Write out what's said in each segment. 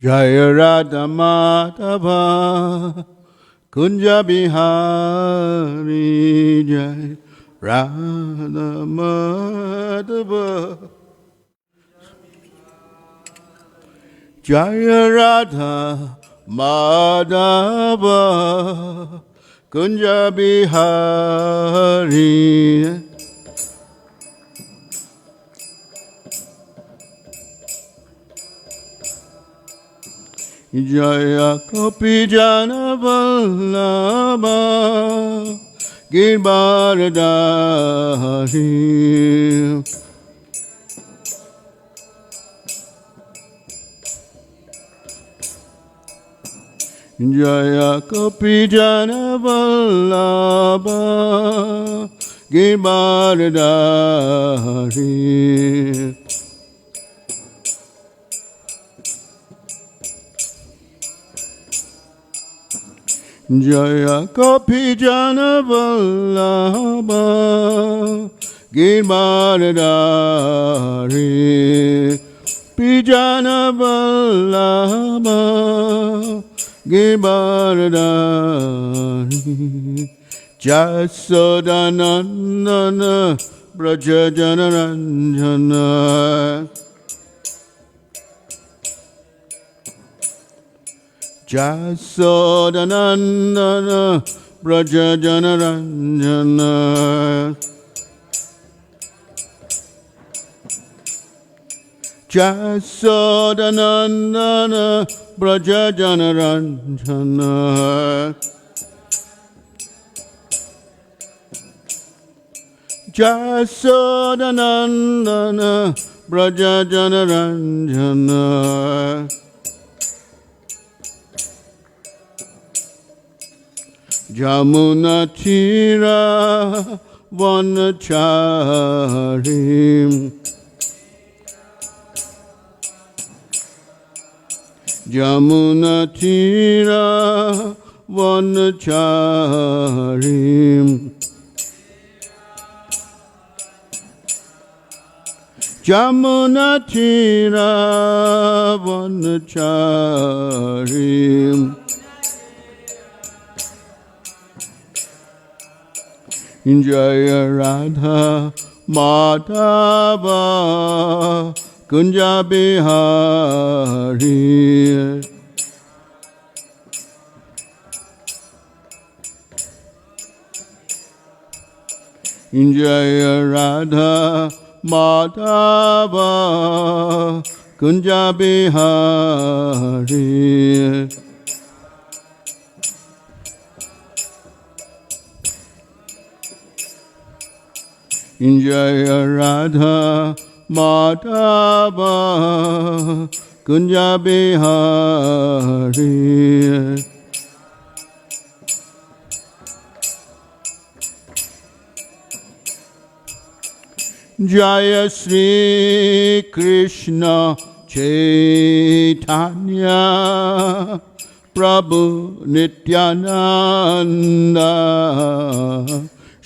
Jaya Radha Madhava Kunja Bihari Jai Radha Madhava Jaya Radha Madhava Kunja Bihari Jaya Gopi Jana Vallabha Girdharidhari Jaya Gopi Jana Vallabha Girdharidhari Jaya Gopi Jana Vallabha Girdharidhari Pijana Vallabha Girdharidhari Jaisacinandana Braja Janaranjana Jaisacinandana Braja Janaranjana Jaisacinandana Braja Janaranjana Jaisacinandana Braja Janaranjana Jamuna Tira Vanacharim Jamuna Tira Vanacharim Jamuna Tira Vanacharim Jaya Radha Madhava Kunja Bihari Jaya Radha Madhava Kunja Bihari Jaya Radha Madhava Kunja Bihari Jaya Sri Krishna Chaitanya Prabhu Nityananda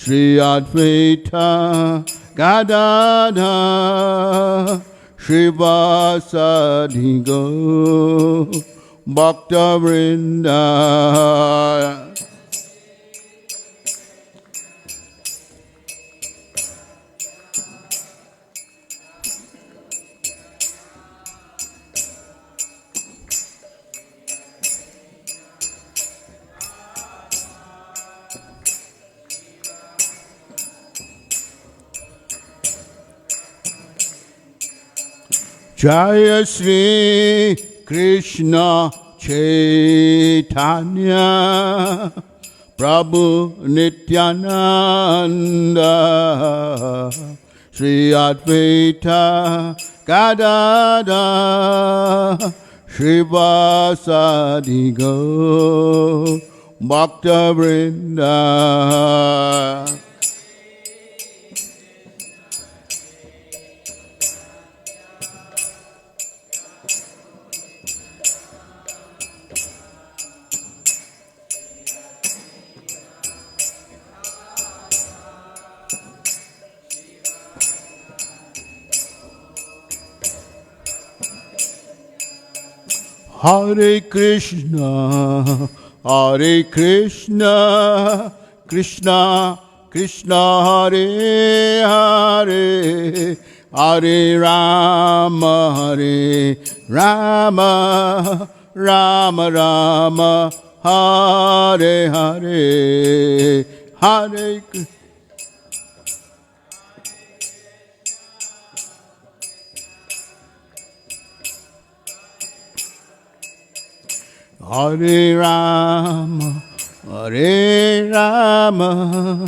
Shri Advaita Gadadha Shri Vasadi Go Bhakta Vrinda Jaya Sri Krishna Chaitanya Prabhu Nityananda Shri Advaita Gadadha Shri Vasadi Go Bhakta Vrinda Hare Krishna, Hare Krishna, Krishna Krishna Hare Hare, Hare Rama, Hare Rama, Rama Rama, Hare Hare, Hare Krishna. Hare Rama, Hare Rama,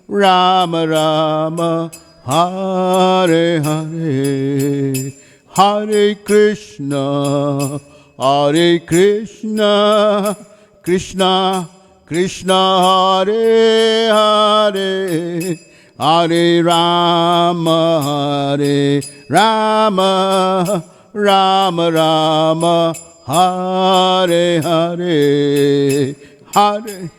Rama Rama, Hare Hare, Hare Krishna, Hare Krishna, Krishna Krishna Hare Hare, Hare Rama, Hare Rama, Rama Rama, Hare Hare, Hare.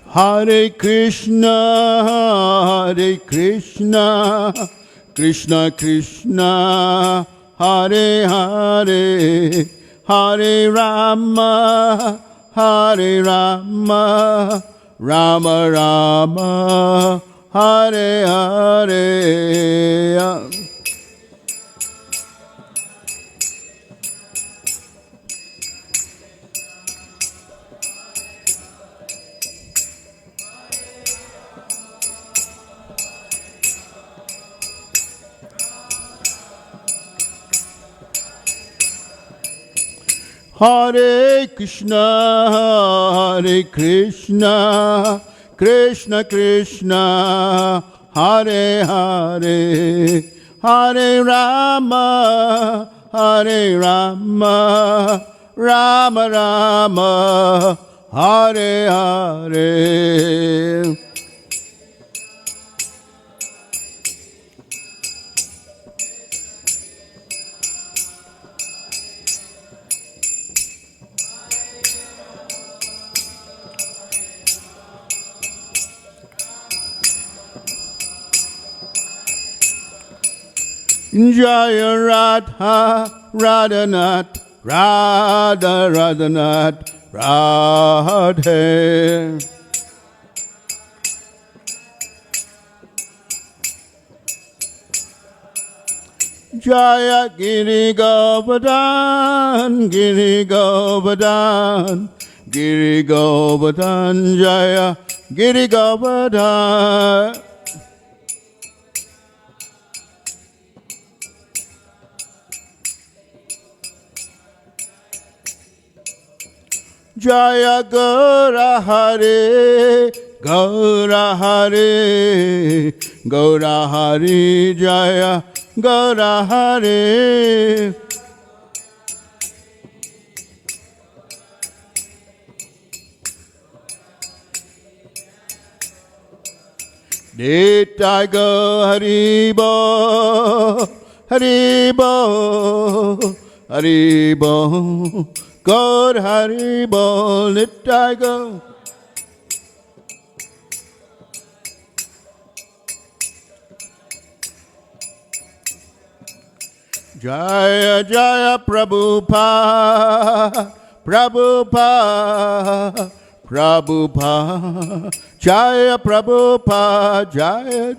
Hare Krishna, Hare Krishna, Krishna Krishna, Hare Hare, Hare Rama, Hare Rama, Rama Rama, Hare Hare. Hare Krishna, Hare Krishna, Krishna Krishna, Hare Hare, Hare Rama, Hare Rama, Rama Rama, Hare Hare. Jaya Radha, Radhanath, Radha Radhanath, Radhe. Jaya Giri Govardhan, Giri Govardhan, Giri Govardhan, Jaya Giri Govardhan. Jaya Gaura Hare, Gaura Hare, Gaura Hare, Jaya Gaura Hare. Nitai go Haribo, Haribo, Haribo. God Haribo, Nitai go. Jaya Jaya Prabhupada, Prabhupada, Prabhupada, Jaya Prabhupada, Jaya.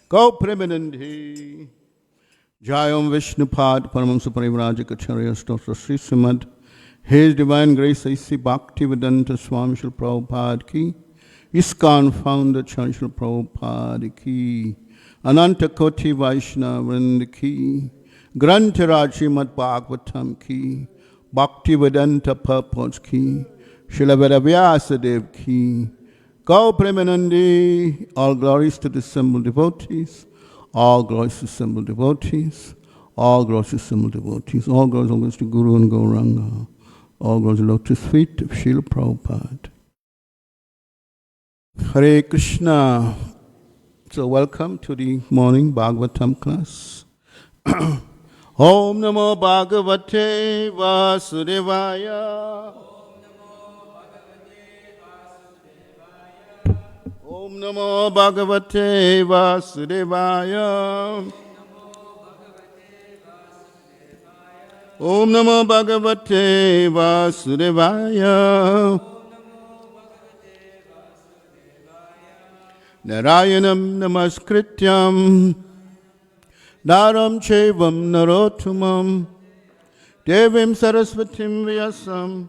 Go Premanandi. Jayam Vishnupad, Paramahamsa Parivrajaka Stostra Sri Srimad. His Divine Grace A.C. Bhaktivedanta Swami Srila Prabhupada ki. ISKCON Founder Charles Srila Prabhupada ki. Ananta Koti Vaishnava Vrinda ki. Grantaraj Srimad Bhagavatam ki. Bhaktivedanta Purpose ki. Srila Vedavyasa Dev ki. Go Premanandi, all glories to the assembled devotees, all glories to assembled devotees, all glories to assembled devotees, all glories to Guru and Gauranga, All glory to the lotus feet of Srila Prabhupada. Hare Krishna. So welcome to the morning Bhagavatam class. Om Namo Bhagavate Vasudevaya. Om Namo Bhagavate Vasudevaya. Om Namo Bhagavate Vasudevaya. Narayanam Namaskrityam Naram Chevam Narottamam Devim Saraswatim Vyasam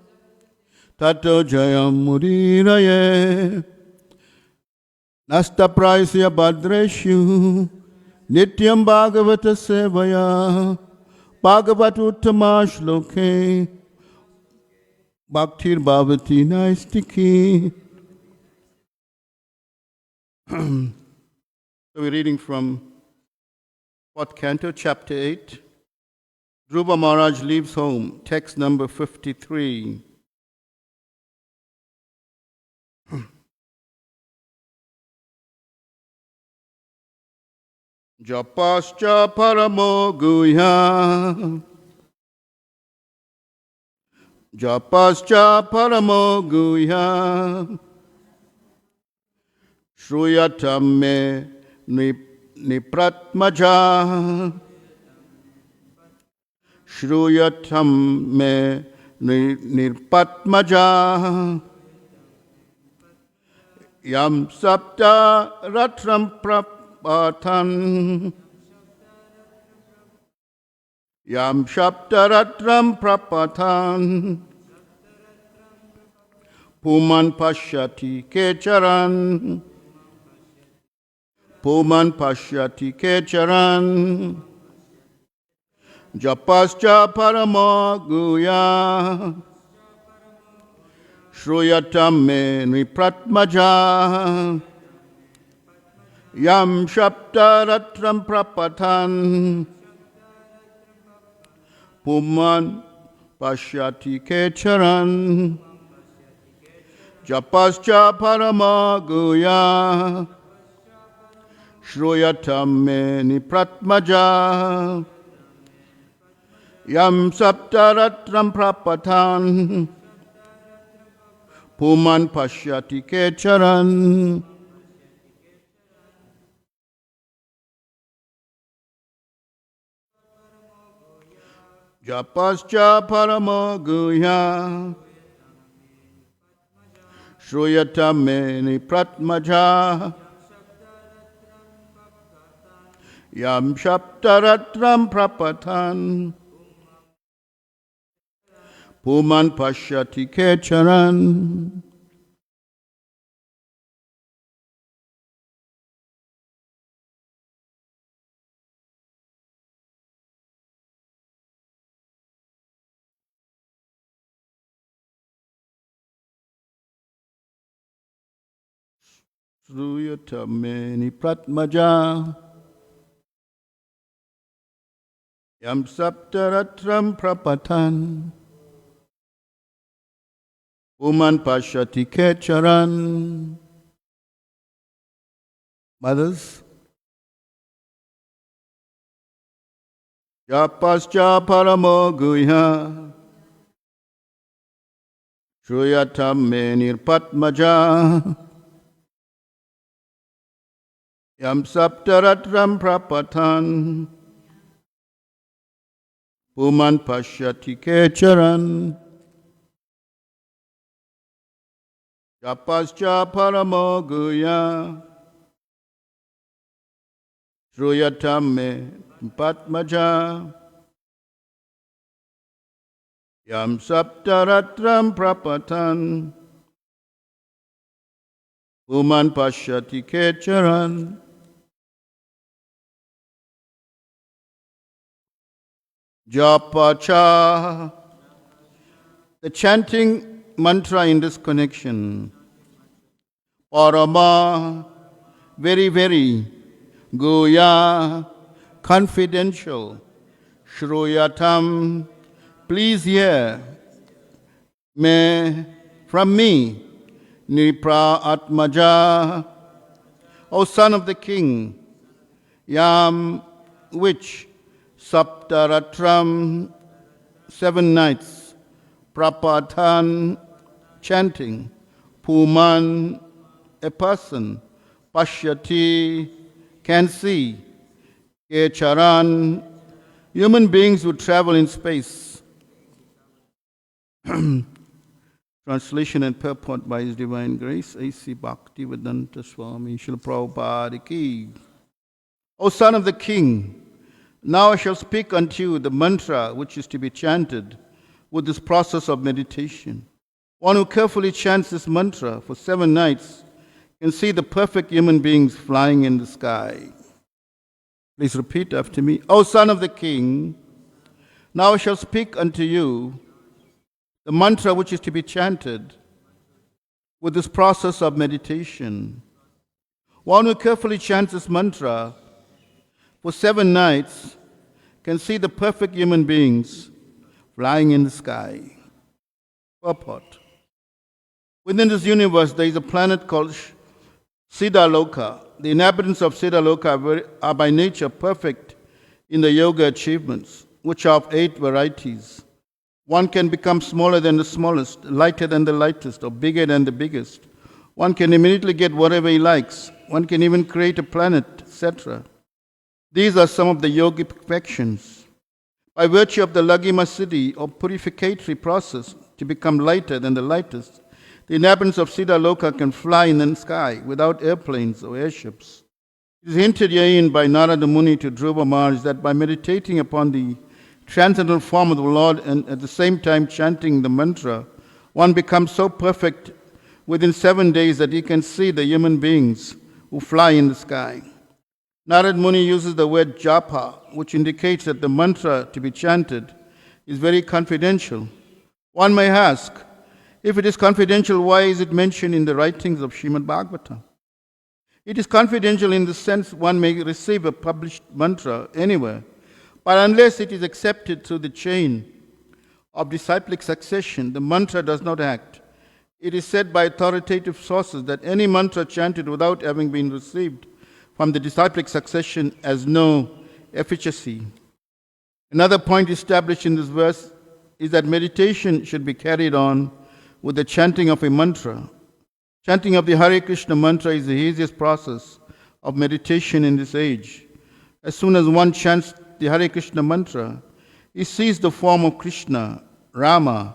Tato Jayam Mudiraye Nasta Praisya Bhadreshu Nityam Bhagavata Sevaya Bhagavatuttama Shloke Bhaktir Bhavati Naistiki. So we're reading from 4th Canto, Chapter 8. Dhruva Maharaj leaves home, text number 53. Japascha paramo guhya. Japascha paramo guhya. Shruyatam me nipratmaja. Shruyatam me nirpatmaja. Yam sapta ratram prapatan. Yam sapta ratram prapatan. Puman pashyati kecharan. Puman pashyati kecharan. Japascha paramo guhya. Shruyatam me nipratmaja. Yam shapta ratram prapatan. Puman pashyati kecharan. Japascha paramo guhya. Shruyatam me nipratmaja. Yam saptaratram prapatan. Puman pashyati kecharan. Japascha paramo guhya. Shruyatam me nipratmaja. Yam shaptaratram prapatan. Puman pashyati kecharan. Shruyatam me nipratmaja. Yam saptaratram prapatan. Puman pashyati kecharan. Mothers, Yapascha paramo guhya. Shruyatam me nirpatmaja. Yam saptaratram prapatan. Puman pashyati kecharan. Japascha paramo guhya. Shruyatam me patmaja. Yam saptaratram prapatan. Puman pashyati kecharan. Japacha. The chanting mantra in this connection. Parama, very, very. Guhya, confidential. Shruyatam, please hear. me from me, Nipra Atmaja, O son of the king, Yam which Saptaratram 7 nights, Prapatan chanting, Puman a person, Pashyati can see, Kecharan human beings who travel in space. Translation and purport by His Divine Grace, A.C. Bhaktivedanta Swami Srila Prabhupada Ki. O son of the king, now I shall speak unto you the mantra which is to be chanted with this process of meditation. One who carefully chants this mantra for 7 nights can see the perfect human beings flying in the sky. Please repeat after me. O son of the king, now I shall speak unto you the mantra which is to be chanted with this process of meditation. One who carefully chants this mantra for 7 nights can see the perfect human beings flying in the sky. Purport. Within this universe, there is a planet called Siddhaloka. The inhabitants of Siddhaloka are by nature perfect in the yoga achievements, which are of 8 varieties. One can become smaller than the smallest, lighter than the lightest, or bigger than the biggest. One can immediately get whatever he likes. One can even create a planet, etc. These are some of the yogic perfections. By virtue of the Lagima Siddhi or purificatory process to become lighter than the lightest, the inhabitants of Siddhaloka can fly in the sky without airplanes or airships. It is hinted herein by Narada Muni to Dhruva Maharaj that by meditating upon the transcendental form of the Lord and at the same time chanting the mantra, one becomes so perfect within 7 days that he can see the human beings who fly in the sky. Narad Muni uses the word japa, which indicates that the mantra to be chanted is very confidential. One may ask, if it is confidential, why is it mentioned in the writings of Srimad Bhagavatam? It is confidential in the sense one may receive a published mantra anywhere, but unless it is accepted through the chain of disciplic succession, the mantra does not act. It is said by authoritative sources that any mantra chanted without having been received from the disciplic succession has no efficacy. Another point established in this verse is that meditation should be carried on with the chanting of a mantra. Chanting of the Hare Krishna mantra is the easiest process of meditation in this age. As soon as one chants the Hare Krishna mantra, he sees the form of Krishna, Rama,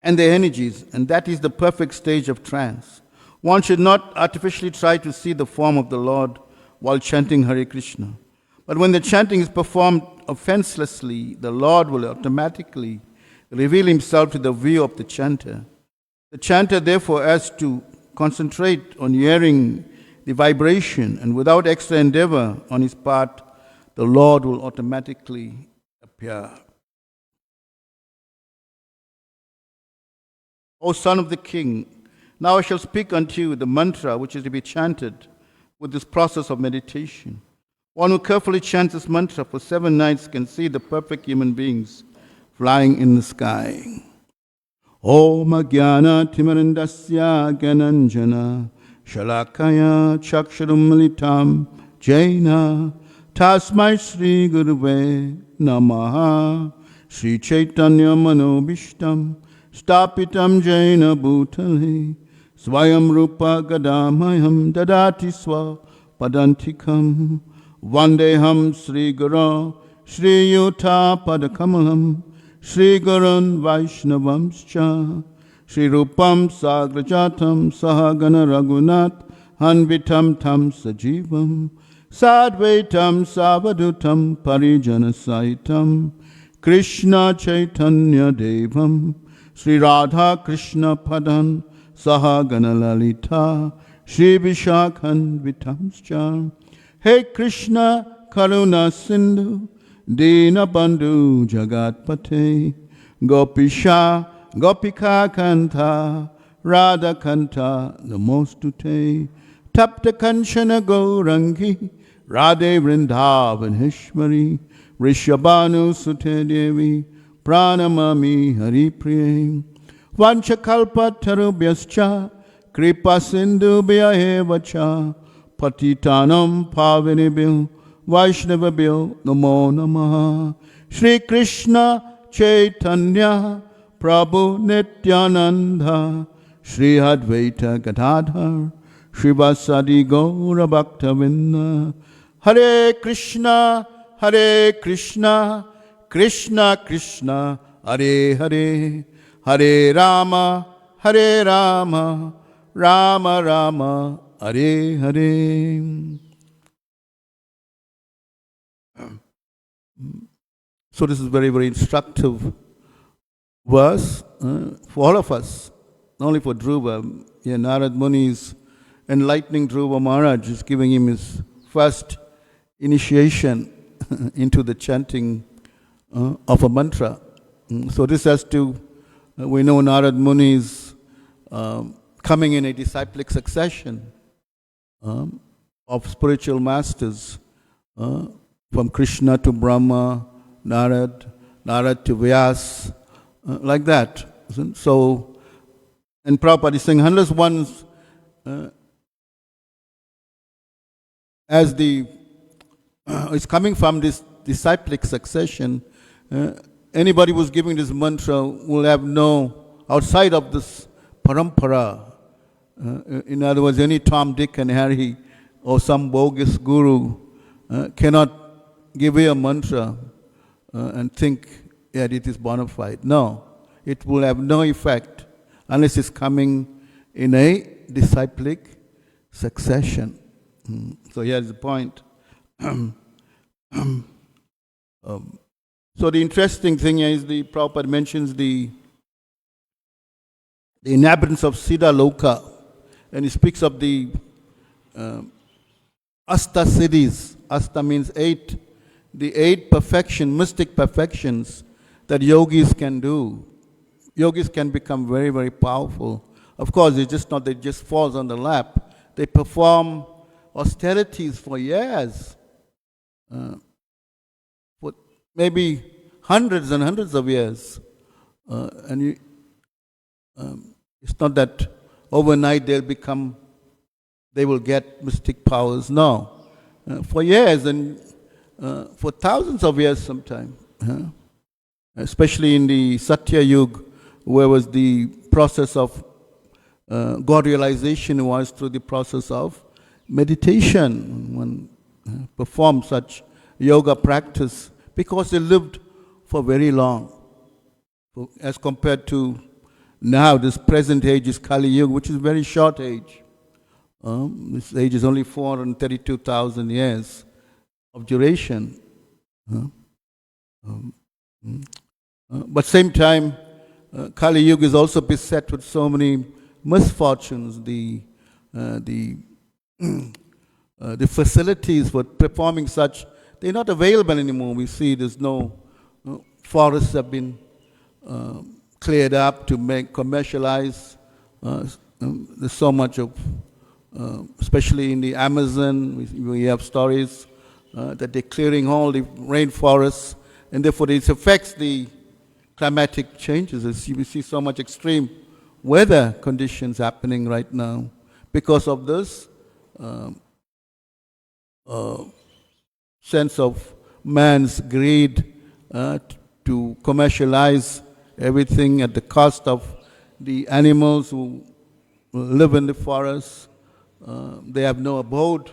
and their energies, and that is the perfect stage of trance. One should not artificially try to see the form of the Lord while chanting Hare Krishna. But when the chanting is performed offenselessly, the Lord will automatically reveal himself to the view of the chanter. The chanter therefore has to concentrate on hearing the vibration, and without extra endeavor on his part, the Lord will automatically appear. O son of the king, now I shall speak unto you the mantra which is to be chanted with this process of meditation. One who carefully chants this mantra for 7 nights can see the perfect human beings flying in the sky. Om Jnana Timarandasya Gyananjana Shalakaya Chaksharum Militam Jaina Tasmai Sri Guruve Namaha Sri Chaitanya Manobishtam Stapitam Jaina Bhutale Swayam Rupa Gadamayam Dadati Swa Padantikam Vandeham Sri Guru Sri Yuta Padakamalam Sri Gurun Vaishnavamscha Sri Rupam Sagrajatam Sahagana Raghunath Hanvitam Tam Sajivam Sadvaitam Savadutam Parijana Saitam Krishna Chaitanya Devam Sri Radha Krishna Padan Sahagana Lalita Sri Vishakhan Vitamscha Hey Krishna Karuna Sindhu Dina Bandhu Jagatpate Gopisha Gopika Kanta Radha Kanta Namostute Tapta Kanchana Gaurangi Radhe Vrindavaneshwari Rishabhanu Sute Devi pranamami haripriye. Vanchakalpatarubhyascha kripa sindhubhya eva cha patitanam pavinibhyo vaishnavabhyo namo namaha. Shri Krishna Chaitanya Prabhu Nityananda Shri Advaita Gadadhar Shrivasadi Gaura Bhaktavinda. Hare Krishna, Krishna Krishna, Hare Hare, Hare Rama, Rama Rama, Hare Hare. So this is very, very instructive verse for all of us, not only for Dhruva. Yeah, Narad Muni is enlightening Dhruva Maharaj, is giving him his first initiation into the chanting of a mantra. So this has to, we know Narad Muni is coming in a disciplic succession of spiritual masters, from Krishna to Brahma, Narad to Vyas, like that. So, and Prabhupada is saying, unless one's as the is coming from this disciplic succession, anybody who's giving this mantra will have no, outside of this parampara, in other words, any Tom, Dick and Harry or some bogus guru cannot give you a mantra and think that it is bona fide. No, it will have no effect unless it's coming in a disciplic succession. So here's the point. So the interesting thing is the Prabhupada mentions the inhabitants of Siddha Loka, and he speaks of the Asta Siddhis. Asta means 8. The 8 mystic perfections that yogis can do. Yogis can become very, very powerful. Of course, it's just not that it just falls on the lap. They perform austerities for years, for maybe hundreds and hundreds of years. It's not that overnight they will get mystic powers. No. For years and for thousands of years sometime. Especially in the Satya Yuga, where was the process of God realization was through the process of meditation. One performed such yoga practice because they lived for very long. As compared to now, this present age is Kali Yuga, which is a very short age. This age is only 432,000 years of duration. But same time, Kali Yuga is also beset with so many misfortunes. The facilities for performing such, they're not available anymore. We see there's no forests have been cleared up to make commercialize. There's so much of, especially in the Amazon, we have stories that they're clearing all the rainforests, and therefore it affects the climatic changes. We see so much extreme weather conditions happening right now because of this sense of man's greed to commercialize everything at the cost of the animals who live in the forest. They have no abode.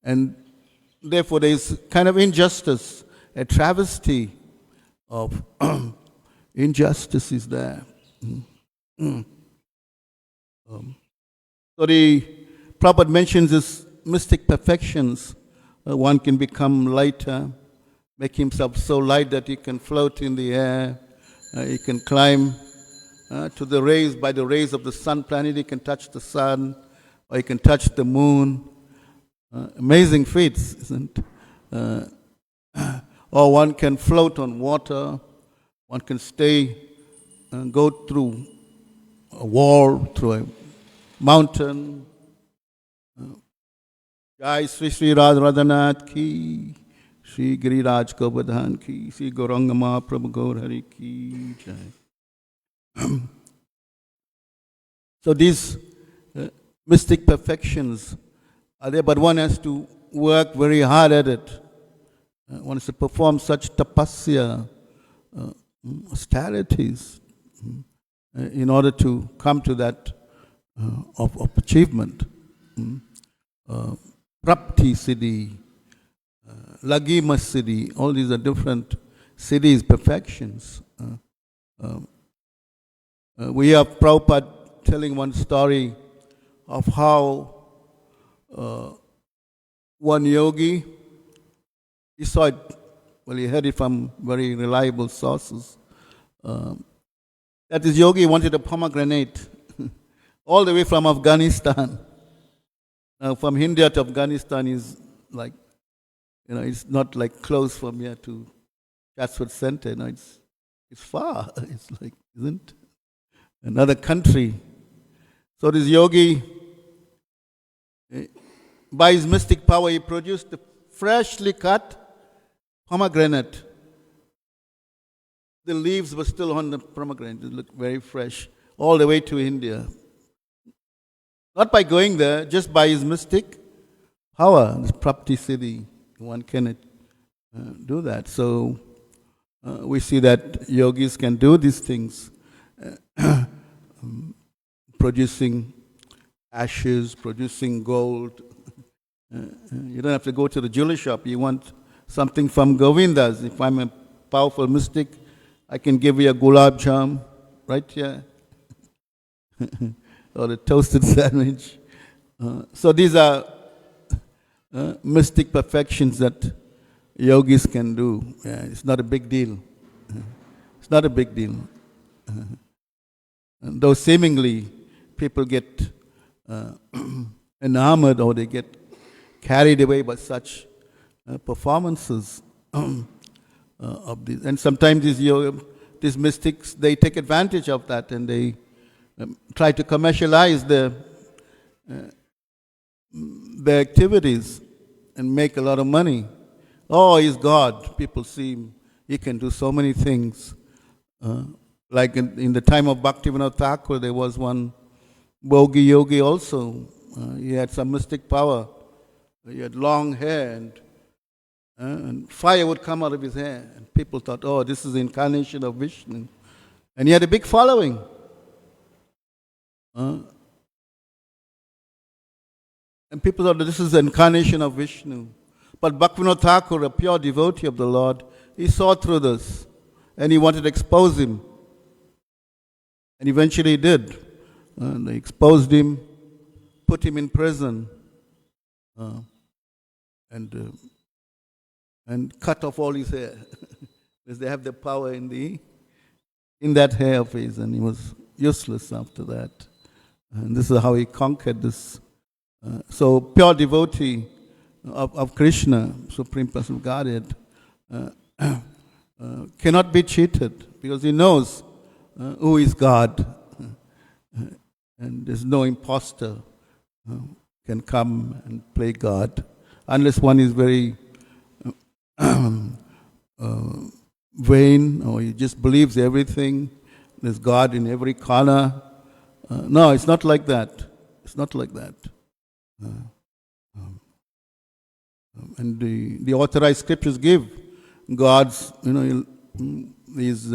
And therefore there is kind of injustice, a travesty of injustice is there. So the Prabhupada mentions this mystic perfections. One can become lighter, make himself so light that he can float in the air. He can climb to the rays, by the rays of the sun planet, he can touch the sun, or he can touch the moon. Amazing feats, isn't it? Or one can float on water, one can go through a wall, through a mountain. Jai Sri Sri Radhanath ki, Shri Giriraj Govardhan ki, Shri Gauranga Mahaprabhu Gaur Hari ki jai. So these mystic perfections are there, but one has to work very hard at it. One has to perform such tapasya, austerities, in order to come to that of achievement. Prapti Siddhi, Lagima Siddhi, all these are different siddhis, perfections. We have Prabhupada telling one story of how one yogi, he saw it, well, he heard it from very reliable sources, that this yogi wanted a pomegranate all the way from Afghanistan. Now, from India to Afghanistan is like, it's not like close from here to Chatsworth Center. It's far. It's like, isn't another country. So this yogi, by his mystic power, he produced a freshly cut pomegranate. The leaves were still on the pomegranate. It looked very fresh, all the way to India. Not by going there, just by his mystic power, this Prapti Siddhi. One can do that. So we see that yogis can do these things, producing ashes, producing gold. You don't have to go to the jewelry shop. You want something from Govinda's. If I'm a powerful mystic, I can give you a gulab jam right here, or a toasted sandwich. So these are mystic perfections that yogis can do. It's not a big deal. It's not a big deal. Though seemingly people get enamored or they get carried away by such performances of these. And sometimes these mystics, they take advantage of that and they try to commercialize their activities and make a lot of money. Oh, he's God. People see him. He can do so many things. Like in the time of Bhaktivinoda Thakur, there was one Bhogi Yogi also. He had some mystic power. He had long hair and fire would come out of his hair. And people thought, oh, this is the incarnation of Vishnu. And he had a big following. And people thought that this is the incarnation of Vishnu. But Bhaktivinoda Thakur, a pure devotee of the Lord, he saw through this and he wanted to expose him. And eventually he did. They exposed him, put him in prison, and cut off all his hair. Because they have the power in that hair of his, and he was useless after that. And this is how he conquered this. So pure devotee of Krishna, Supreme Person of Godhead, cannot be cheated because he knows who is God. And there's no imposter can come and play God unless one is very vain or he just believes everything. There's God in every corner. No, it's not like that. It's not like that. And the authorized scriptures give God's, these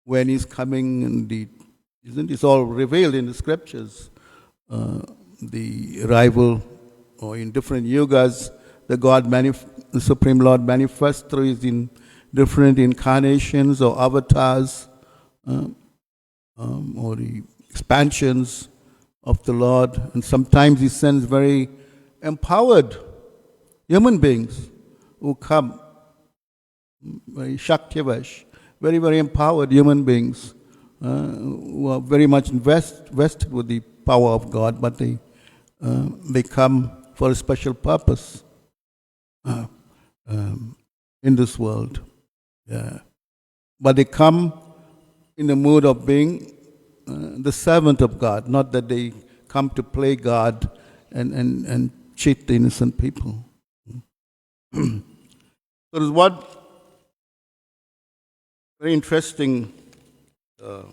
when He's coming, and isn't it all revealed in the scriptures? The arrival, or in different yugas, the Supreme Lord manifests through His in different incarnations or avatars, or the expansions of the Lord. And sometimes He sends very empowered human beings who come, very Shaktivash, very, very empowered human beings who are very much vested with the power of God, but they come for a special purpose in this world. Yeah. But they come in the mood of being the servant of God, not that they come to play God and cheat the innocent people. So there's one very interesting. So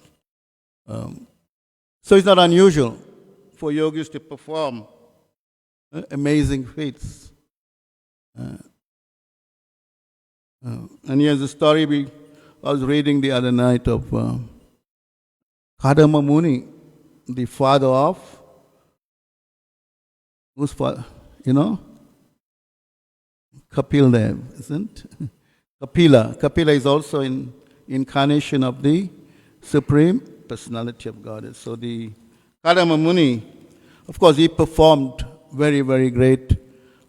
it's not unusual for yogis to perform amazing feats. And here's a story I was reading the other night of Kadama Muni, the father of, whose father, Kapil Dev, isn't it? Kapila. Kapila is also an incarnation of the Supreme Personality of Godhead. So the Kadama Muni, of course, he performed very, very great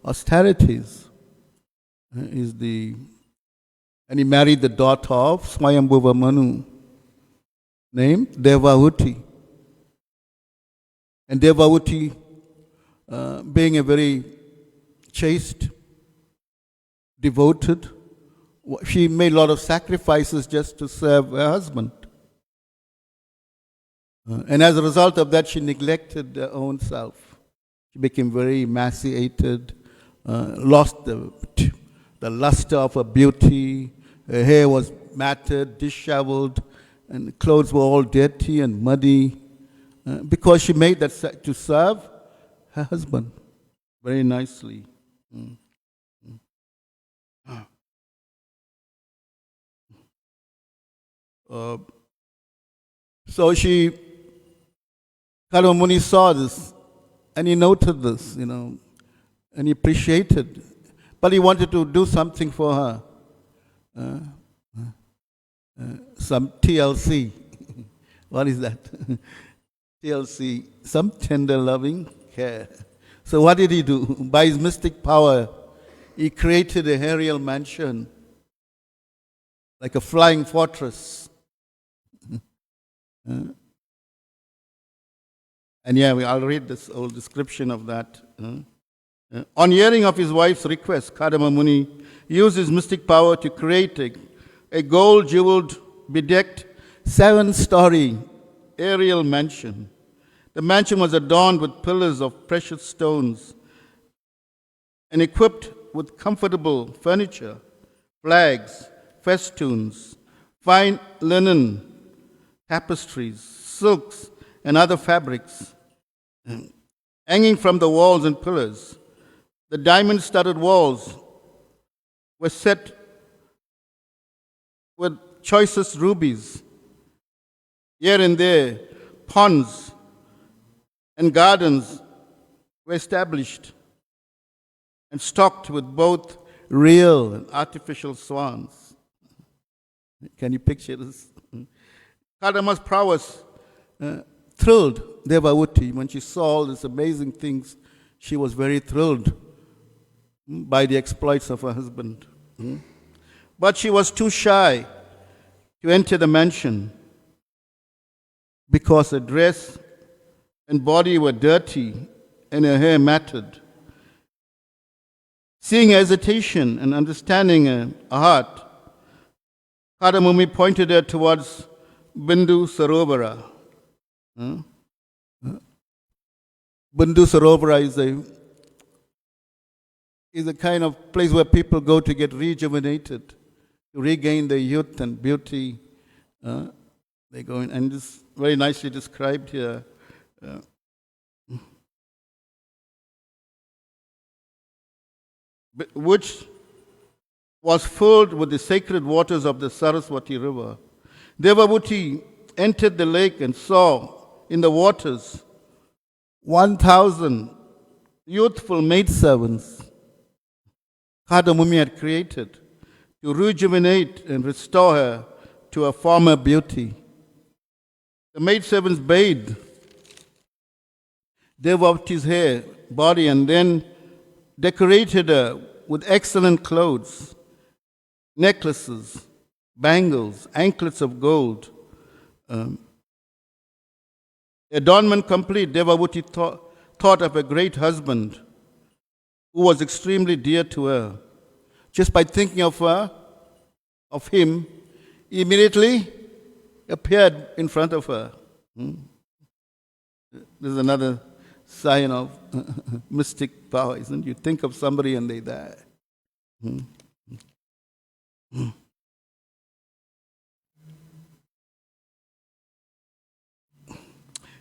austerities. And he married the daughter of Swayambhuva Manu, named Devahuti. And Devahuti, being a very chaste, devoted, she made a lot of sacrifices just to serve her husband. And as a result of that, she neglected her own self. She became very emaciated, lost the luster of her beauty. Her hair was matted, disheveled, and clothes were all dirty and muddy, because she made that to serve her husband very nicely. So Kadama Muni saw this, and he noted this, and he appreciated. But he wanted to do something for her. Some TLC. What is that? TLC, some tender loving care. So what did he do? By his mystic power, he created a aerial mansion, like a flying fortress. And I'll read this old description of that. On hearing of his wife's request, Kadama Muni used his mystic power to create a gold-jeweled, bedecked, 7-story aerial mansion. The mansion was adorned with pillars of precious stones and equipped with comfortable furniture, flags, festoons, fine linen, tapestries, silks, and other fabrics. Hanging from the walls and pillars, the diamond-studded walls were set with choicest rubies. Here and there, ponds and gardens were established and stocked with both real and artificial swans. Can you picture this? Kadama's prowess thrilled Devahuti. When she saw all these amazing things, she was very thrilled by the exploits of her husband. But she was too shy to enter the mansion because her dress and body were dirty and her hair matted. Seeing her hesitation and understanding her heart, Kadama Muni pointed her towards Bindu Sarovara. Bindu Sarovara is a kind of place where people go to get rejuvenated, to regain their youth and beauty. They go in, and this is very nicely described here. Which was filled with the sacred waters of the Saraswati river. Devahuti entered the lake and saw in the waters 1,000 youthful maidservants Kadama Muni had created to rejuvenate and restore her to her former beauty. The maidservants bathed Devahuti's hair, body, and then decorated her with excellent clothes, necklaces, bangles, anklets of gold. Adornment complete, Devahuti thought of a great husband who was extremely dear to her. Just by thinking of him, he immediately appeared in front of her. This is another sign of mystic power, isn't it? You think of somebody and they die.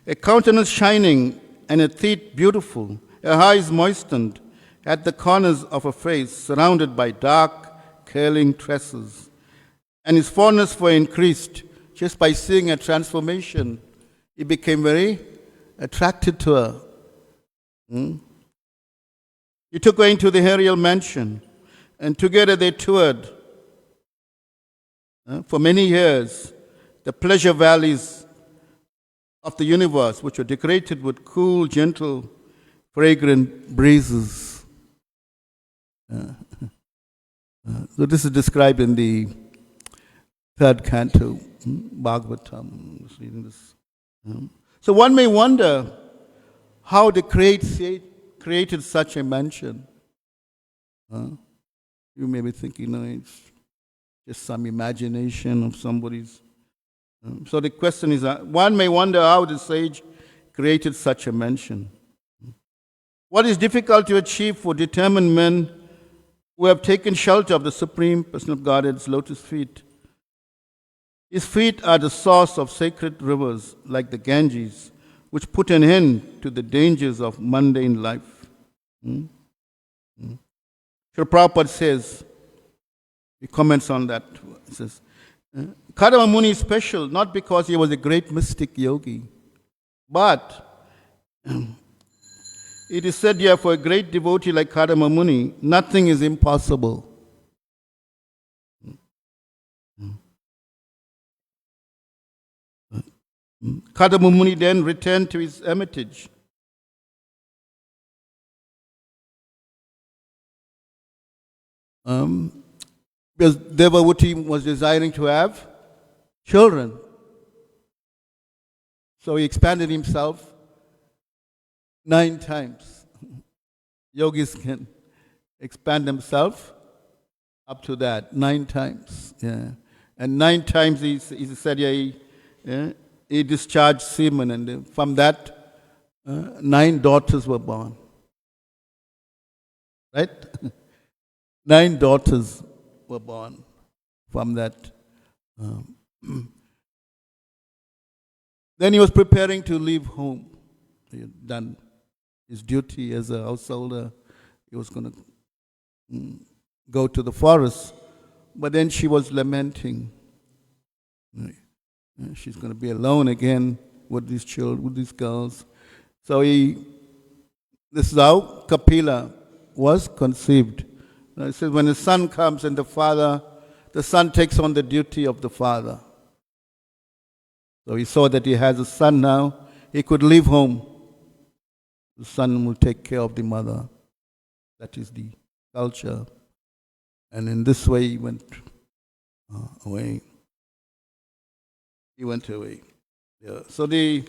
A countenance shining and a teeth beautiful, her eyes moistened at the corners of her face, surrounded by dark, curling tresses. And his fondness for her increased just by seeing her transformation. He became very attracted to her. He took her into the aerial mansion, and together they toured for many years the pleasure valleys of the universe, which were decorated with cool, gentle, fragrant breezes. So this is described in the third canto, Bhagavatam. Just reading this. So one may wonder how the created such a mansion. You may be thinking, no, it's just some imagination of somebody's. So the question is, one may wonder how the sage created such a mansion. What is difficult to achieve for determined men who have taken shelter of the Supreme Personal Godhead's lotus feet? His feet are the source of sacred rivers like the Ganges, which put an end to the dangers of mundane life. Srila Prabhupada says, he comments on that, he says, Kadama Muni is special not because he was a great mystic yogi, but it is said here for a great devotee like Kadama Muni, nothing is impossible. Kadama Muni then returned to his hermitage. Because Devavati was desiring to have children. So he expanded himself 9 times. Yogis can expand themselves up to that 9 times. Yeah. And 9 times he said, he discharged semen, and from that 9 daughters were born. Right? 9 daughters were born from that. Then he was preparing to leave home. He had done his duty as a householder. He was going to go to the forest. But then she was lamenting. She's going to be alone again with these children, with these girls. So this is how Kapila was conceived. It says when the son comes and the son takes on the duty of the father. So he saw that he has a son now. He could leave home. The son will take care of the mother. That is the culture. And in this way he went away. He went away. Yeah. So and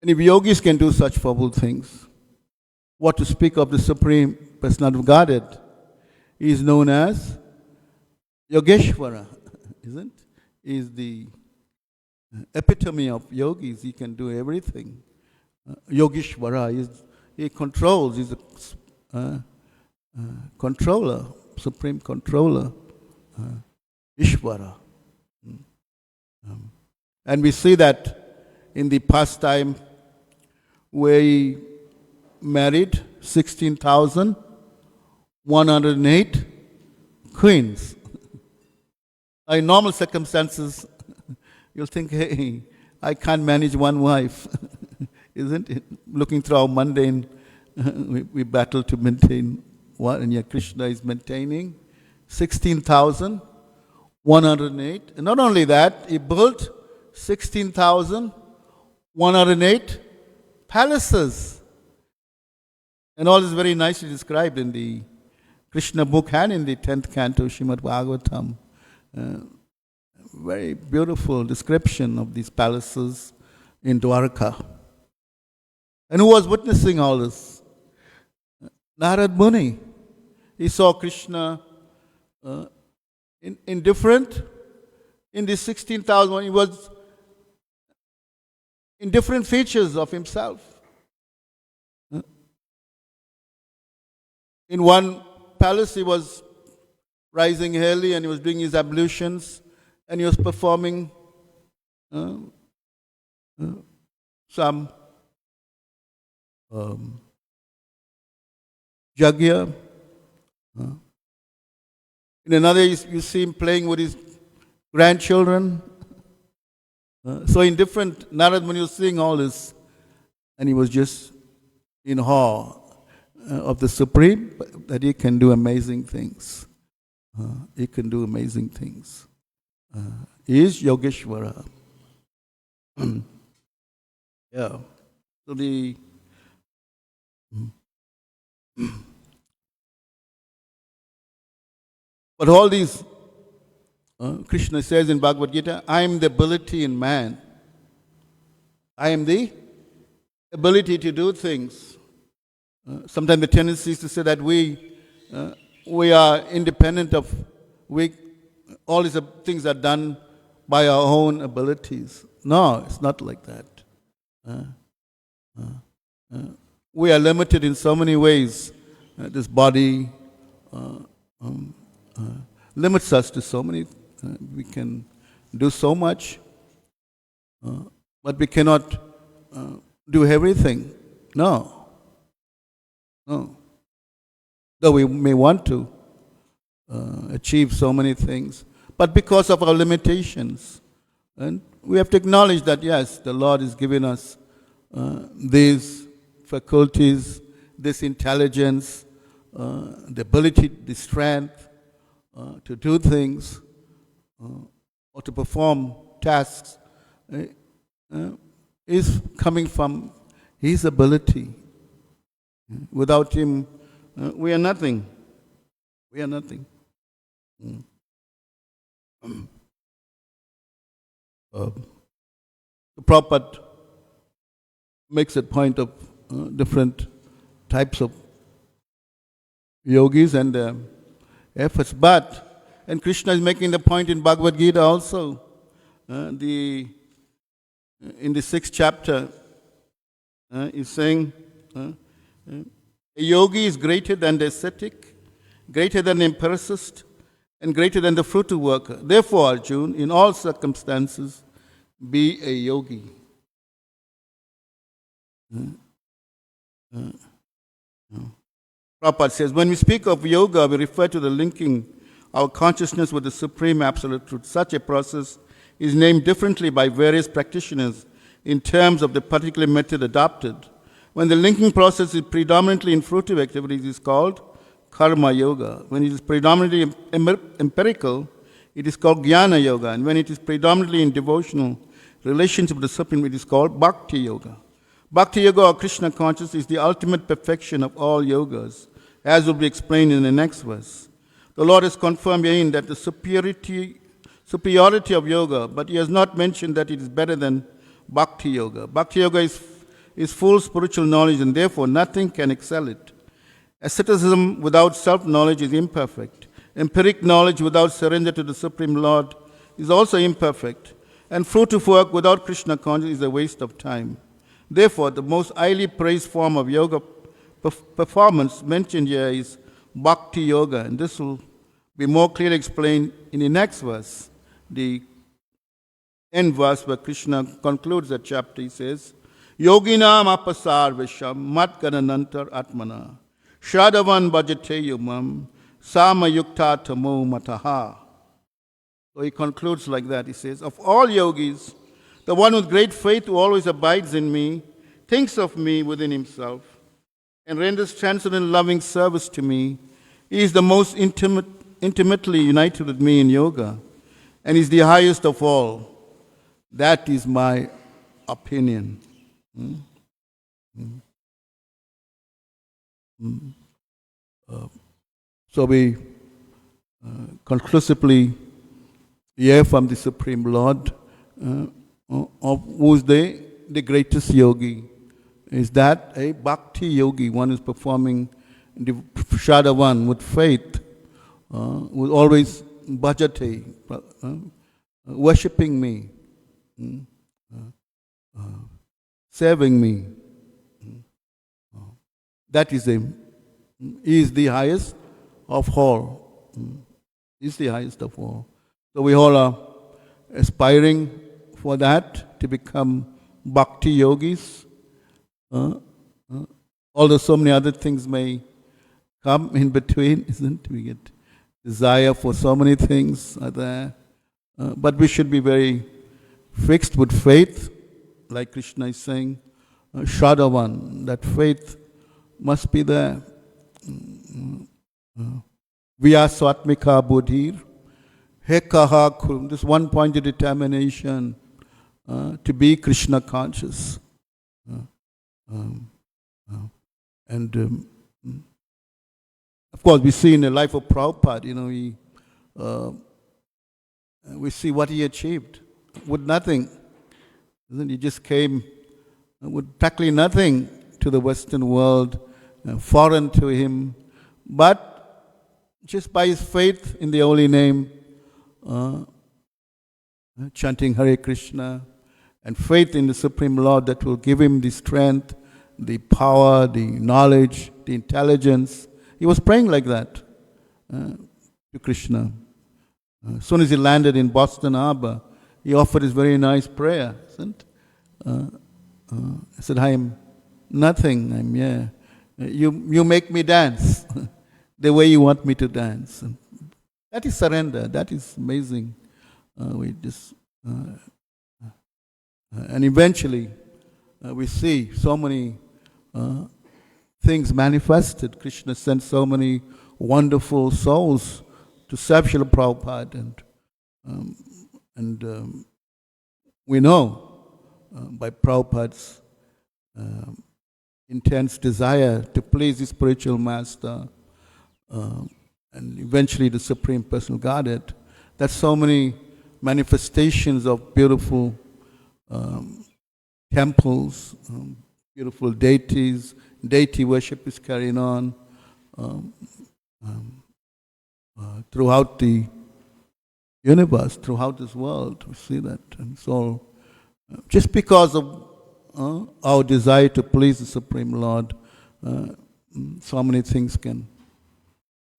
if yogis can do such foul things, what to speak of the Supreme Personality of Godhead? He is known as Yogeshwara, isn't? He is the epitome of yogis. He can do everything. Yogeshwara, he controls, he's a controller, supreme controller, Ishvara. And we see that in the pastime where he married 16,108 queens. In normal circumstances, you'll think, hey, I can't manage one wife. Isn't it? Looking through our mundane, we battle to maintain one, and yet Krishna is maintaining 16,108. And not only that, he built 16,108 palaces. And all is very nicely described in the Krishna book and in the 10th canto, Srimad Bhagavatam. Very beautiful description of these palaces in Dwarka. And who was witnessing all this? Narad Muni. He saw Krishna in the 16,000. He was in different features of himself. In one palace, he was rising early and he was doing his ablutions and he was performing some jagya. In another, you see him playing with his grandchildren. So in different, Narad Muni was seeing all this, and he was just in awe of the Supreme, that he can do amazing things. He can do amazing things. He is Yogeshwara. Yeah. So but all these, Krishna says in Bhagavad Gita, I am the ability in man. I am the ability to do things. Sometimes the tendency is to say that we are independent of, all these things are done by our own abilities. No, it's not like that. We are limited in so many ways. This body limits us to so many. We can do so much, but we cannot do everything. No. Though we may want to achieve so many things, but because of our limitations. And we have to acknowledge that, yes, the Lord is giving us these faculties, this intelligence, the ability, the strength to do things or to perform tasks is coming from His ability. Without Him, we are nothing. We are nothing. Prabhupada makes a point of different types of yogis and their efforts. And Krishna is making the point in Bhagavad Gita also. In the 6th chapter, he's saying, a yogi is greater than the ascetic, greater than the empiricist, and greater than the fruit worker. Therefore, Arjuna, in all circumstances, be a yogi. Prabhupada says, when we speak of yoga, we refer to the linking our consciousness with the Supreme Absolute Truth. Such a process is named differently by various practitioners in terms of the particular method adopted. When the linking process is predominantly in fruitive activities, it is called karma yoga. When it is predominantly empirical, it is called jnana yoga. And when it is predominantly in devotional relationship with the Supreme, it is called bhakti yoga. Bhakti yoga or Krishna consciousness is the ultimate perfection of all yogas, as will be explained in the next verse. The Lord has confirmed herein that the superiority of yoga, but He has not mentioned that it is better than bhakti yoga. Bhakti yoga is full spiritual knowledge, and therefore nothing can excel it. Asceticism without self-knowledge is imperfect. Empiric knowledge without surrender to the Supreme Lord is also imperfect. And fruitive work without Krishna consciousness is a waste of time. Therefore, the most highly praised form of yoga performance mentioned here is bhakti yoga, and this will be more clearly explained in the next verse, the end verse where Krishna concludes that chapter. He says, Yoginam apasar visham mat gananantar atmana shadavan bhajate yumam sama yukta tamo mataha. So he concludes like that. He says, of all yogis, the one with great faith who always abides in me, thinks of me within himself, and renders transcendent loving service to me, he is the most intimately united with me in yoga, and is the highest of all. That is my opinion. So we conclusively hear from the Supreme Lord, of who is the greatest yogi. Is that a bhakti yogi, one is performing the Shadavan with faith, with always bhajate, worshipping me. saving me. That is him. He is the highest of all. He is the highest of all. So we all are aspiring for that, to become bhakti yogis. Although so many other things may come in between, isn't it? We get desire for so many things are there. But we should be very fixed with faith, like Krishna is saying, Shadavan, that faith must be there. Vya Swatmika Buddhir, Hekaha Kurum, this one-pointed determination to be Krishna conscious. Of course, we see in the life of Prabhupada, we see what he achieved with nothing. He just came with practically nothing to the Western world, foreign to him, but just by his faith in the holy name, chanting Hare Krishna, and faith in the Supreme Lord that will give him the strength, the power, the knowledge, the intelligence. He was praying like that to Krishna. As soon as he landed in Boston Harbor, he offered his very nice prayer. He said, I am nothing, I'm here. You make me dance the way you want me to dance. And that is surrender. That is amazing. And eventually, we see so many things manifested. Krishna sent so many wonderful souls to serve Srila Prabhupada, and we know by Prabhupada's intense desire to please his spiritual master, and eventually the Supreme Personal Godhead, that so many manifestations of beautiful temples, beautiful deities, deity worship is carrying on throughout the universe, throughout this world. We see that. And so, just because of our desire to please the Supreme Lord, so many things can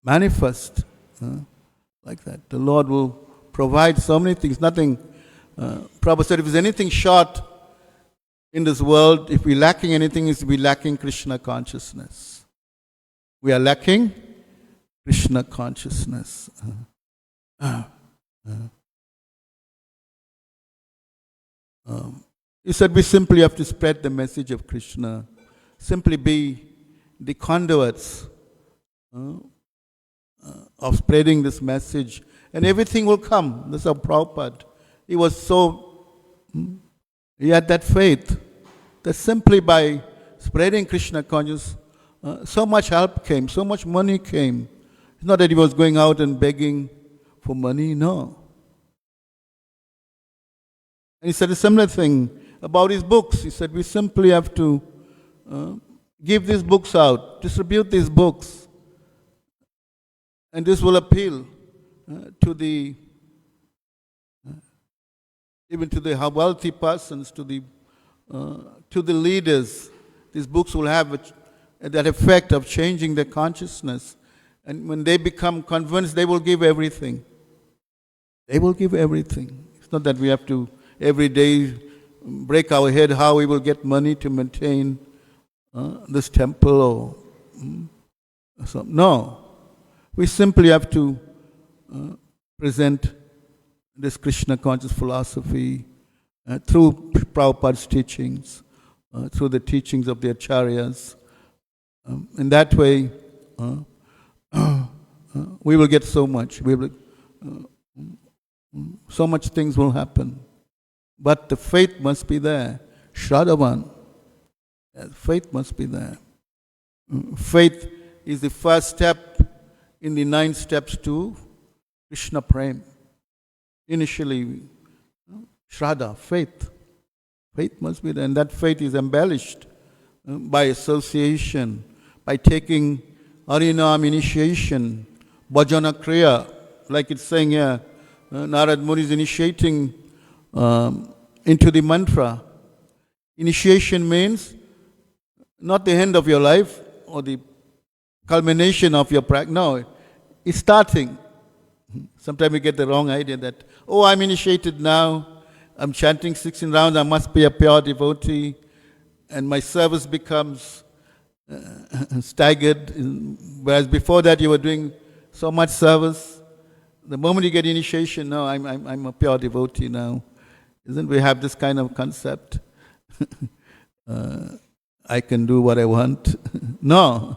manifest like that. The Lord will provide so many things. Nothing, Prabhupada said, if there's anything short in this world, if we're lacking anything, it's we're lacking Krishna consciousness. We are lacking Krishna consciousness. He said we simply have to spread the message of Krishna, simply be the conduits of spreading this message, and everything will come. That's how Prabhupada, he had that faith that simply by spreading Krishna consciousness, so much help came, so much money came. It's not that he was going out and begging for money, no. And he said a similar thing about his books. He said we simply have to give these books out, distribute these books, and this will appeal to the even to the wealthy persons, to the leaders. These books will have that effect of changing their consciousness. And when they become convinced, they will give everything. They will give everything. It's not that we have to every day break our head how we will get money to maintain this temple or something. No. We simply have to present this Krishna conscious philosophy through Prabhupada's teachings, through the teachings of the acharyas. In that way, we will get so much. So much things will happen. But the faith must be there. Shraddhavan. Faith must be there. Faith is the first step in the 9 steps to Krishna Prem. Initially, Shraddha, faith. Faith must be there. And that faith is embellished by association, by taking Harinam initiation, Bhajana Kriya, like it's saying here, Narad Muni is initiating into the mantra. Initiation means not the end of your life or the culmination of your practice. No, it's starting. Sometimes we get the wrong idea that, oh, I'm initiated now, I'm chanting 16 rounds, I must be a pure devotee, and my service becomes staggered, whereas before that you were doing so much service. The moment you get initiation, no, I'm a pure devotee now. Isn't we have this kind of concept? I can do what I want. No.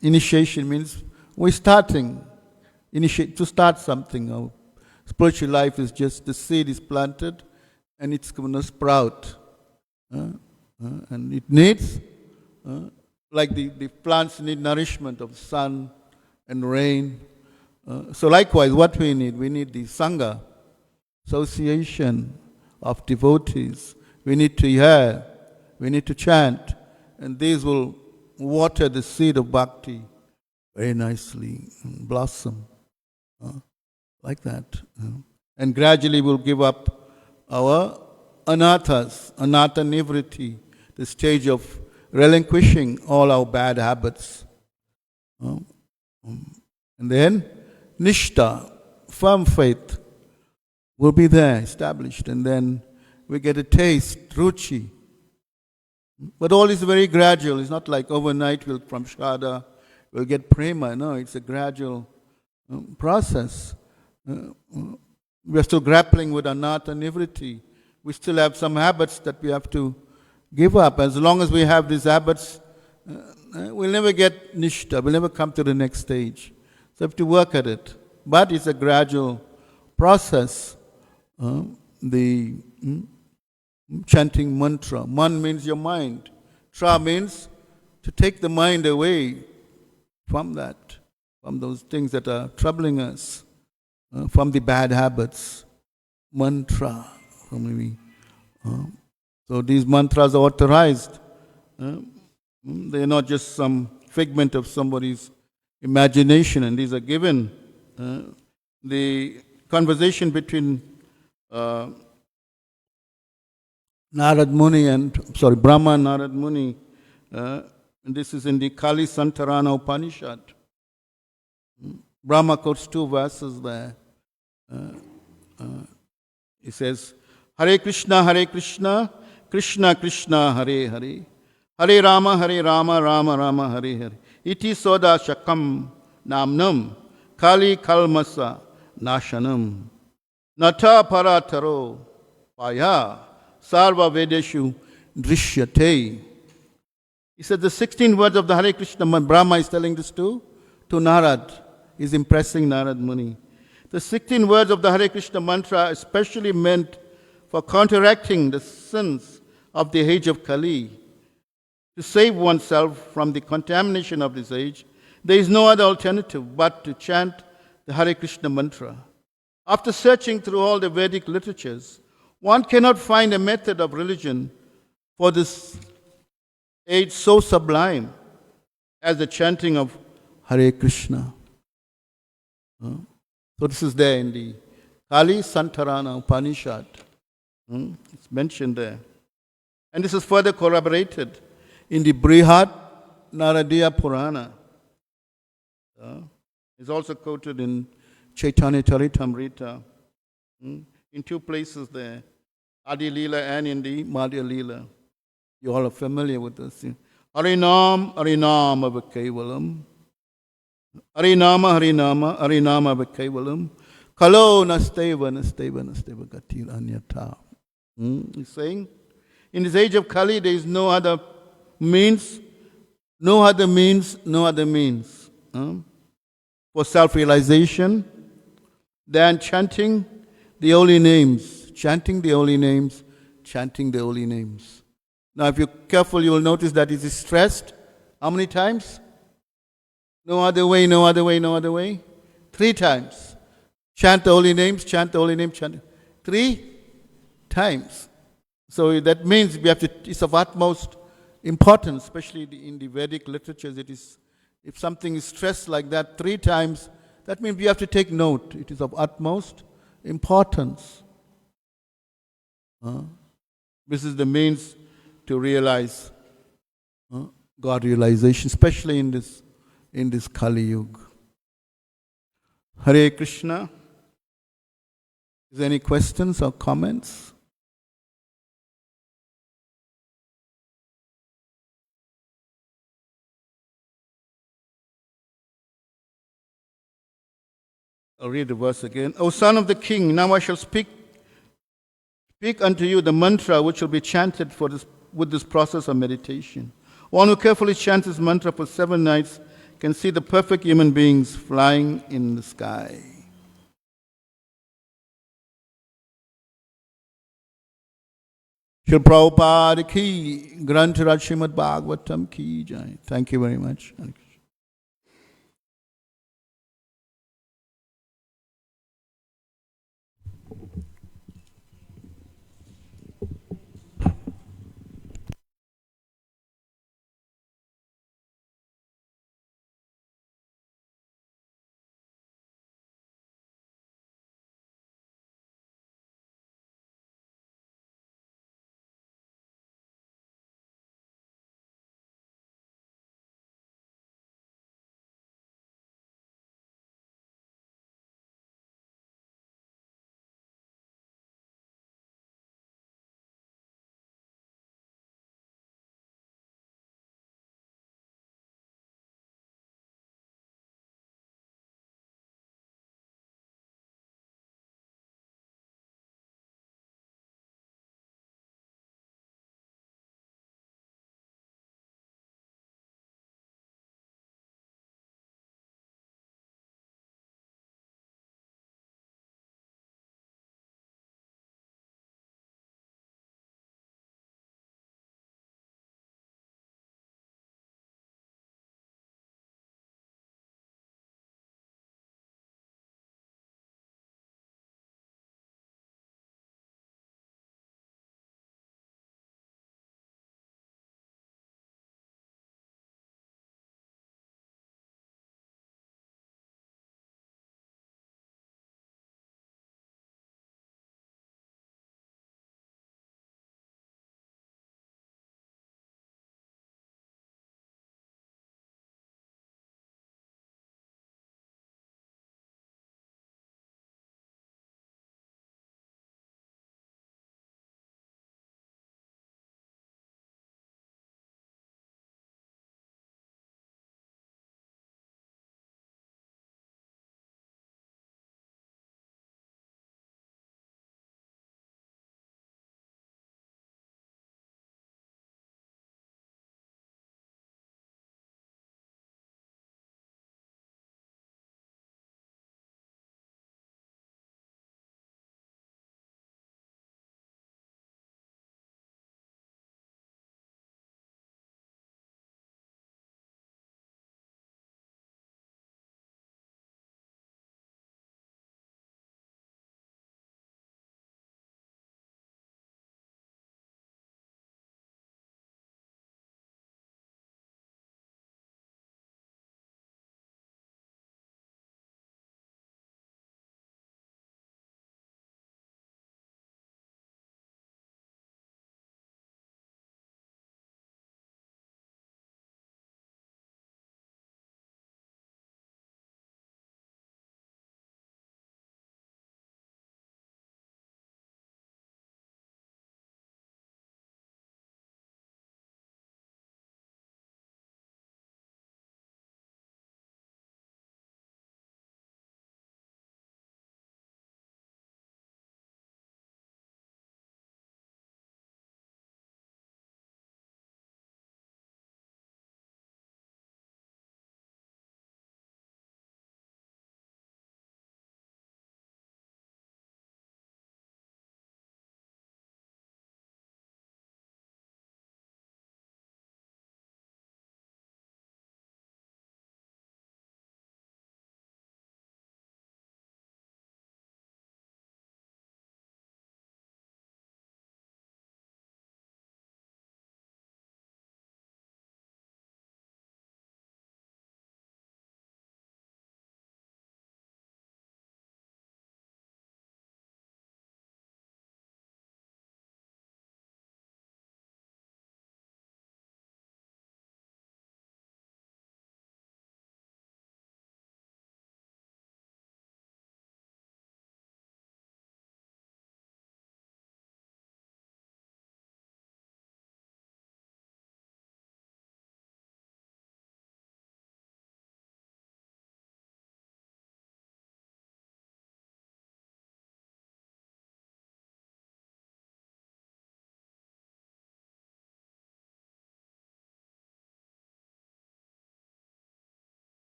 Initiation means we're starting. To start something. Our spiritual life is just the seed is planted and it's going to sprout. And it needs, like the plants need nourishment of sun and rain. So likewise, what we need the Sangha, association of devotees. We need to hear, we need to chant, and these will water the seed of bhakti very nicely, and blossom, like that. And gradually we'll give up our anathas, anatha nivriti, the stage of relinquishing all our bad habits. And then nishta, firm faith, will be there, established, and then we get a taste, ruchi. But all is very gradual. It's not like overnight from Shraddha we'll get prema. No, it's a gradual process. We're still grappling with anatta nivriti. We still have some habits that we have to give up. As long as we have these habits, we'll never get nishta. We'll never come to the next stage. So we have to work at it. But it's a gradual process. The chanting mantra. Man means your mind. Tra means to take the mind away from that, from those things that are troubling us, from the bad habits. Mantra. So these mantras are authorized. They are not just some figment of somebody's imagination, and these are given. The conversation between Brahma and Narad Muni, and this is in the Kali Santarana Upanishad. Brahma quotes 2 verses there. He says, Hare Krishna, Krishna Krishna, Hare Hare, Hare Rama, Rama Rama, Hare Hare. Iti soda shakam namnam, Kali kalmasa nashanam, Nata parataro paya, Sarva Vedeshu Drishyate. He said the 16 words of the Hare Krishna, Brahma is telling this to Narad. He's impressing Narad Muni. The 16 words of the Hare Krishna mantra are especially meant for counteracting the sins of the age of Kali. To save oneself from the contamination of this age, there is no other alternative but to chant the Hare Krishna mantra. After searching through all the Vedic literatures, one cannot find a method of religion for this age so sublime as the chanting of Hare Krishna. So this is there in the Kali Santarana Upanishad. It's mentioned there. And this is further corroborated in the Brihad Naradiya Purana. It's also quoted in Chaitanya Charitamrita. In 2 places there, Adi Leela and in the Madhya Leela. You all are familiar with this. Harinam, Harinama Vakaivalam. Harinama, Harinama, Harinama Vakaivalam. Kalo Nasteva, Nasteva, Nasteva Gatir Anyata. He's saying, in this age of Kali, there is no other means for self-realization than chanting the holy names, chanting the holy names, chanting the holy names. Now, if you're careful, you will notice that it is stressed. How many times? No other way, no other way, no other way. 3 times. Chant the holy names, chant the holy names, chant. 3 times. So that means we have to. It's of utmost importance, especially in the Vedic literatures. It is, if something is stressed like that 3 times, that means we have to take note. It is of utmost importance. This is the means to realize God realization, especially in this Kali Yuga. Hare Krishna. Is there any questions or comments? I'll read the verse again. O son of the king, now I shall speak unto you the mantra which will be chanted with this process of meditation. One who carefully chants this mantra for 7 nights can see the perfect human beings flying in the sky. Shri Prabhupada ki, Granth Raj Srimad Bhagavatam ki jai. Thank you very much.